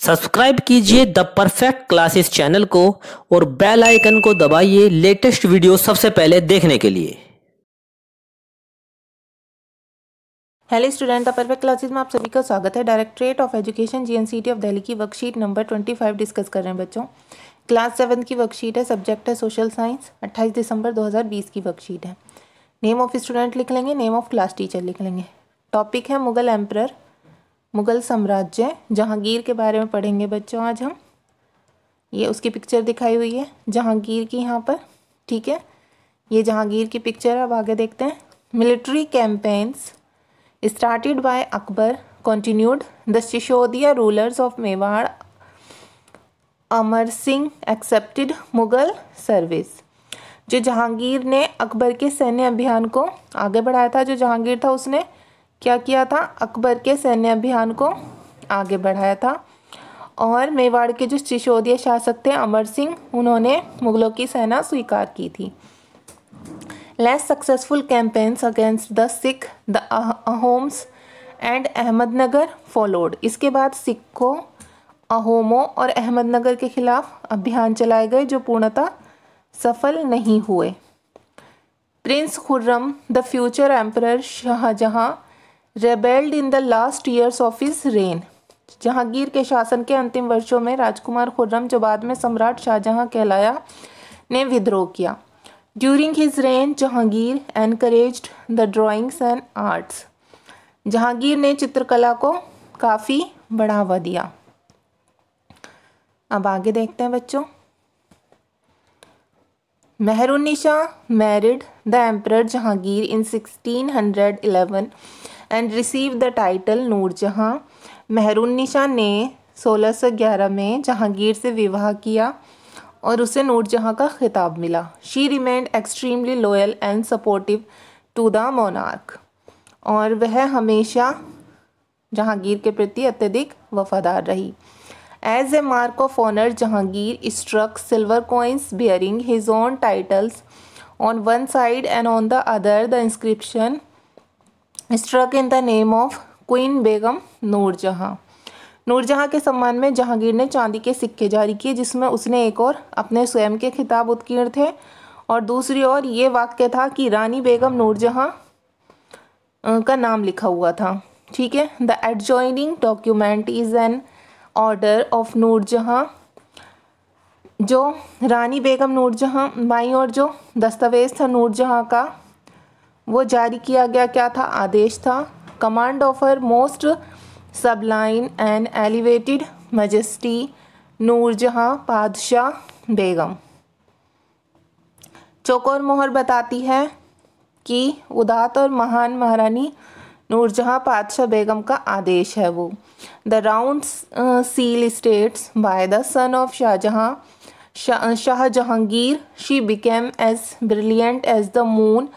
Subscribe कीजिए the perfect classes channel को और बेल आइकन को दबाइए लेटेस्ट वीडियो सबसे पहले देखने के लिए। Hello student, the perfect classes में आप सभी का स्वागत है। Directorate of education GNCT of Delhi की वर्कशीट नंबर 25 डिस्कस कर रहे हैं बच्चों। क्लास 7 की वर्कशीट है, सब्जेक्ट है सोशल साइंस। 28 दिसंबर 2020 की वर्कशीट है। नेम ऑफ स्टूडेंट लिख लेंगे, नेम ऑफ क्लास टीचर लिख लेंगे। टॉपिक है मुगल एम्परर, मुगल साम्राज्य, जहांगीर के बारे में पढ़ेंगे बच्चों आज हम। ये उसकी पिक्चर दिखाई हुई है जहांगीर की यहाँ पर, ठीक है। ये जहांगीर की पिक्चर है। अब आगे देखते हैं। Military campaigns started by Akbar continued the Shishodia rulers of Mewar Amar Singh accepted Mughal service. जो जहांगीर ने अकबर के सैन्य अभियान को आगे बढ़ाया था, जो जहांगीर था उसने क्या किया था, अकबर के सैन्य अभियान को आगे बढ़ाया था। और मेवाड़ के जो सिसोदिया शासक थे अमर सिंह, उन्होंने मुगलों की सेना स्वीकार की थी। Less successful campaigns against the Sikh, the Ahoms and Ahmednagar followed। इसके बाद सिखों, अहोमों और अहमदनगर के खिलाफ अभियान चलाए गए जो पूर्णतः सफल नहीं हुए। Prince Khurram, the future emperor Shah Jahan, rebelled in the last years of his reign। Jahangir के शासन के अंतिम वर्षों में राजकुमार खुर्रम, जो बाद में सम्राट शाहजहां कहलाया, ने विद्रोह किया। During his reign, Jahangir encouraged the drawings and arts। Jahangir ने चित्रकला को काफ़ी बढ़ावा दिया। अब आगे देखते हैं बच्चों। Mehrunnisa married the emperor Jahangir in 1611 and received the title Noor Jahan. Mehrunnisa ने 1611 में जहांगीर से विवाह किया और उसे नूरजहां का खिताब मिला। She remained extremely loyal and supportive to the monarch. और वह हमेशा जहांगीर के प्रति अत्यधिक वफादार रही। As a mark of honour, Jahangir struck silver coins bearing his own titles on one side and on the other the inscription struck in the name of queen Begum Nur Jahan. Nur Jahan के सम्मान में जहांगीर ने चांदी के सिक्के जारी किए जिसमें उसने एक और अपने स्वयं के खिताब उत्कीर्ण थे और दूसरी ओर ये वाक्य था कि रानी बेगम नूरजहां का नाम लिखा हुआ था, ठीक है। The adjoining document is an order of Nur Jahan. जो रानी बेगम नूरजहां, बाईं ओर जो दस्तावेज था नूरजहां का, वो जारी किया गया क्या था, आदेश था। Command of her most sublime and elevated majesty Nur Jahan Padshah Begum. चौकोर मोहर बताती है कि उदात और महान महारानी नूरजहां पादशाह बेगम का आदेश है वो। The round seal states by the son of Shah Jahan Shah Jahangir she became as brilliant as the moon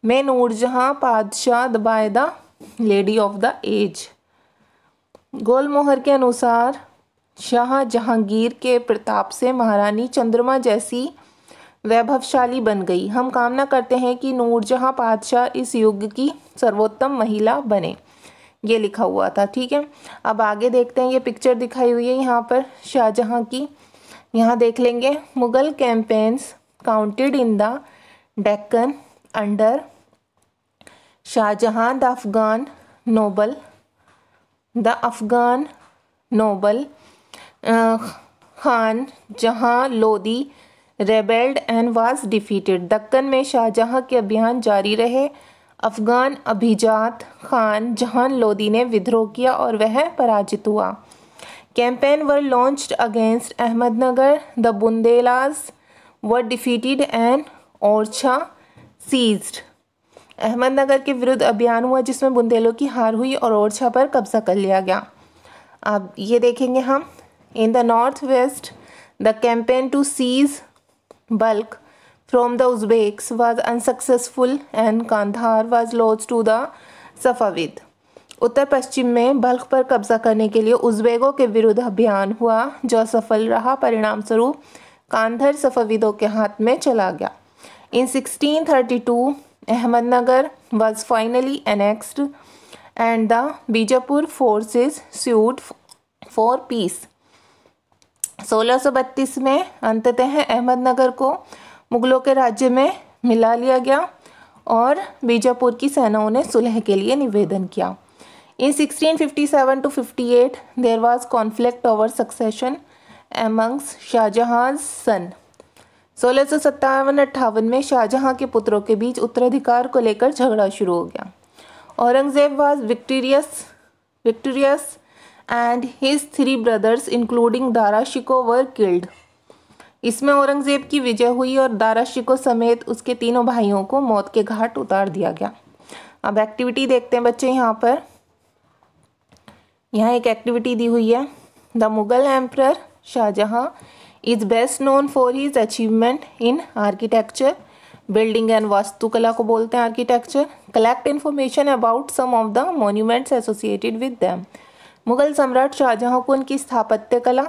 में Nur Jahan Padshah by the lady of the age. गोल मोहर के अनुसार शाह जहांगीर के प्रताप से महारानी चंद्रमा जैसी वैभवशाली बन गई। हम कामना करते हैं कि नूरजहां पादशाह इस युग की सर्वोत्तम महिला बने। ये लिखा हुआ था, ठीक है। अब आगे देखते हैं। ये पिक्चर दिखाई हुई है यहाँ पर शाहजहां की। यहाँ देख लेंगे। Mughal campaigns counted in the Deccan under Shah Jahan the Afghan noble. The Afghan noble Khan Jahan Lodi rebelled and was defeated. Deccan में शाहजहां के अभियान जारी रहे। अफगान अभिजात खान जहां लोदी ने विद्रोह किया और वह पराजित हुआ। Campaign were launched against Ahmednagar. The Bundelas were defeated and Orchha seized. Ahmednagar के विरुद्ध अभियान हुआ जिसमें बुंदेलों की हार हुई और ओरछा पर कब्जा कर लिया गया। अब ये देखेंगे हम। In the north west the campaign to seize Balkh from the Uzbeks was unsuccessful and Kandahar was lost to the Safavid. उत्तर पश्चिम में बल्क पर कब्जा करने के लिए उज़्बेकों के विरुद्ध अभियान हुआ जो असफल रहा। परिणाम स्वरूप कांधार सफाविदों के हाथ में चला गया। इन 1632 Ahmednagar was finally annexed and the Bijapur forces sued for peace. 1632 में अंततः अहमदनगर को मुगलों के राज्य में मिला लिया गया और बीजापुर की सेनाओं ने सुलह के लिए निवेदन किया। In 1657 to 58 there was conflict over succession amongst शाहजहां's son। 1657-58 में शाहजहां के पुत्रों के बीच उत्तराधिकार को लेकर झगड़ा शुरू हो गया। Aurangzeb was victorious and his 3 brothers including Dara Shikoh were killed। इसमें औरंगजेब की विजय हुई और दारा शिकोह समेत उसके तीनों भाइयों को मौत के घाट उतार दिया गया। अब एक्टिविटी देखते हैं बच्चे। यहाँ एक एक्टिविटी दी हुई है। The Mughal emperor Shah Jahan is best known for his achievement in architecture, building and वास्तुकला को बोलते हैं architecture. Collect information about some of the monuments associated with them. Mughal सम्राट शाहजहां को उनकी स्थापत्य कला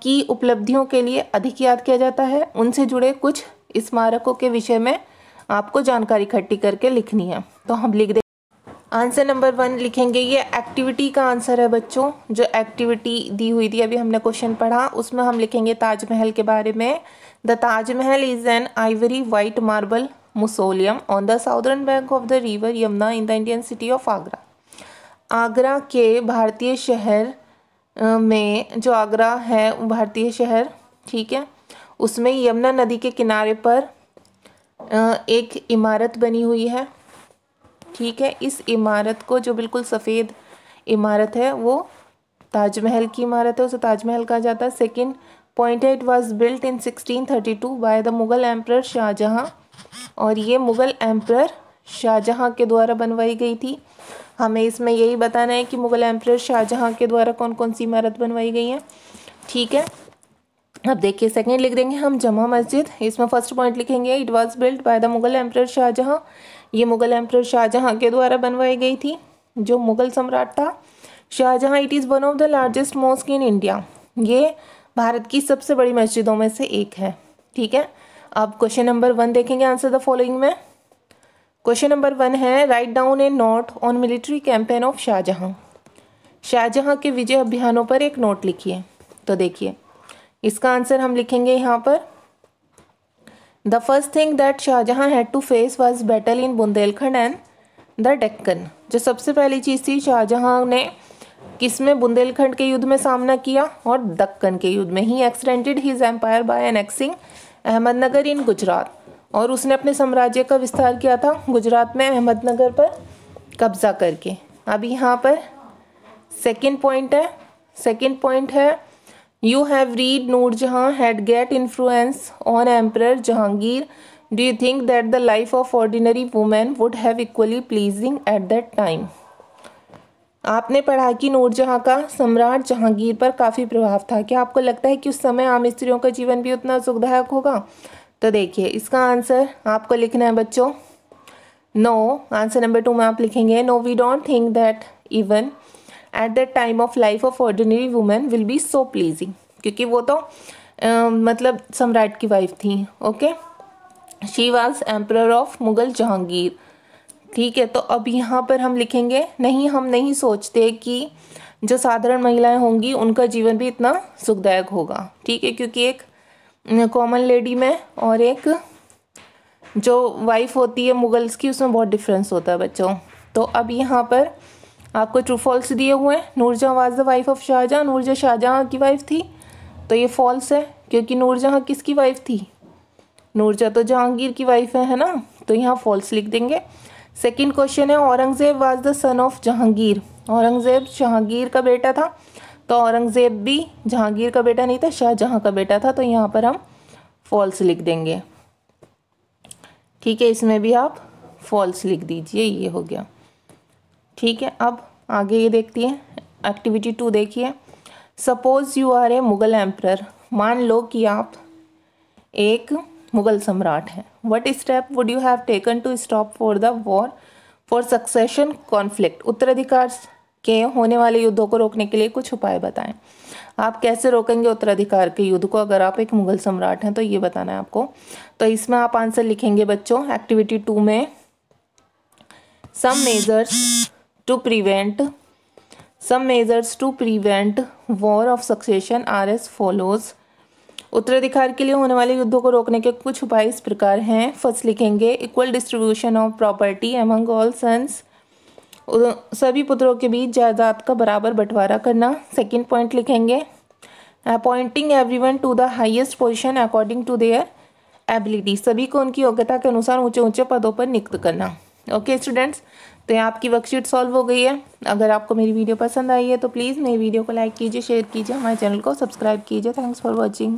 की उपलब्धियों के लिए अधिक याद किया जाता है। उनसे जुड़े कुछ स्मारकों के विषय में आपको जानकारी इकट्ठी करके लिखनी है। तो हम लिख दें आंसर नंबर 1 लिखेंगे। ये एक्टिविटी का आंसर है बच्चों। जो एक्टिविटी दी हुई थी, अभी हमने क्वेश्चन पढ़ा, उसमें हम लिखेंगे ताजमहल के बारे में। The Taj Mahal is an ivory white marble mausoleum on the southern bank of the river Yamuna in the Indian city of Agra. Agra के भारतीय शहर में, जो आगरा है भारतीय शहर, ठीक है, उसमें यमुना नदी के किनारे पर एक इमारत बनी हुई है, ठीक है। इस इमारत को, जो बिल्कुल सफ़ेद इमारत है, वो ताजमहल की इमारत है, उसे ताजमहल कहा जाता है। सेकंड पॉइंट है, it was built in 1632 by the Mughal emperor Shah Jahan, और ये मुगल एम्परर शाहजहां के द्वारा बनवाई गई थी। हमें इसमें यही बताना है कि मुगल एम्परर शाहजहां के द्वारा कौन कौन सी इमारत बनवाई गई है, ठीक है। अब देखिए सेकंड लिख देंगे हम जमा मस्जिद। इसमें फर्स्ट पॉइंट लिखेंगे it was built by the Mughal emperor Shah Jahan. ये मुगल एम्परर शाहजहां के द्वारा बनवाई गई थी, जो मुगल सम्राट था Shah Jahan. It is one of the largest mosque in India. ये भारत की सबसे बड़ी मस्जिदों में से एक है, ठीक है। अब क्वेश्चन नंबर 1 देखेंगे आंसर द फॉलोइंग में। क्वेश्चन नंबर 1 है write down a note on military campaign of Shah Jahan. Shah Jahan के विजय अभियानों पर एक नोट लिखिए। तो देखिए इसका आंसर हम लिखेंगे यहाँ पर। The first thing that Shah Jahan had to face was battle in Bundelkhand and the Deccan. जो सबसे पहली चीज़ थी, शाहजहां ने किसमें, बुंदेलखंड के युद्ध में सामना किया और दक्कन के युद्ध में। He extended his empire by annexing Ahmadnagar in Gujarat, और उसने अपने साम्राज्य का विस्तार किया था गुजरात में अहमदनगर पर कब्जा करके। अब यहाँ पर सेकंड पॉइंट है You have read Noorjahan had great influence on Emperor Jahangir. Do you think that the life of ordinary woman would have equally pleasing at that time? आपने पढ़ा कि नूरजहां का सम्राट जहांगीर पर काफ़ी प्रभाव था। क्या आपको लगता है कि उस समय आम स्त्रियों का जीवन भी उतना सुखदायक होगा? तो देखिए इसका आंसर आपको लिखना है बच्चों नो। आंसर नंबर 2 में आप लिखेंगे no we don't think that even at that time of life of ordinary women will be so pleasing, क्योंकि वो तो मतलब सम्राट की वाइफ थी। Okay, she was emperor of Mughal Jahangir, ठीक है। तो अब यहाँ पर हम लिखेंगे नहीं, हम नहीं सोचते कि जो साधारण महिलाएं होंगी उनका जीवन भी इतना सुखदायक होगा, ठीक है, क्योंकि एक कॉमन लेडी में और एक जो वाइफ होती है मुगल्स की, उसमें बहुत डिफरेंस होता है बच्चों। तो अब यहाँ पर आपको ट्रू फॉल्स दिए हुए हैं। Nur Jahan was the wife of Shah Jahan, Nur Jahan Shah Jahan की वाइफ थी, तो ये फॉल्स है, क्योंकि नूरजहां किसकी वाइफ थी, नूरजहां तो जहांगीर की वाइफ है ना, तो यहाँ फॉल्स लिख देंगे। सेकंड क्वेश्चन है Aurangzeb was the son of Jahangir. Aurangzeb Jahangir का बेटा था, तो औरंगजेब भी जहांगीर का बेटा नहीं था, शाहजहां का बेटा था, तो यहाँ पर हम फॉल्स लिख देंगे, ठीक है। इसमें भी आप फॉल्स लिख दीजिए, ये हो गया, ठीक है। अब आगे ये देखती है एक्टिविटी 2 देखिए। Suppose you are a Mughal emperor. मान लो कि आप एक मुगल सम्राट हैं। What step would you have taken to stop for the war for succession conflict. उत्तराधिकार के होने वाले युद्धों को रोकने के लिए कुछ उपाय बताएं। आप कैसे रोकेंगे उत्तराधिकार के युद्ध को अगर आप एक मुगल सम्राट हैं, तो ये बताना है आपको। तो इसमें आप आंसर लिखेंगे बच्चों एक्टिविटी 2 में some measures to prevent some measures to prevent war of succession are as follows. उत्तराधिकार के लिए होने वाले युद्धों को रोकने के कुछ उपाय इस प्रकार हैं। फर्स्ट लिखेंगे equal distribution of property among all sons, सभी पुत्रों के बीच जायदाद का बराबर बंटवारा करना। सेकंड पॉइंट लिखेंगे appointing everyone to the highest position according to their ability, सभी को उनकी योग्यता के अनुसार ऊंचे ऊंचे पदों पर नियुक्त करना। ओके स्टूडेंट्स, तो ये आपकी वर्कशीट सॉल्व हो गई है। अगर आपको मेरी वीडियो पसंद आई है तो प्लीज़ मेरी वीडियो को लाइक कीजिए, शेयर कीजिए, हमारे चैनल को सब्सक्राइब कीजिए। Thanks for watching.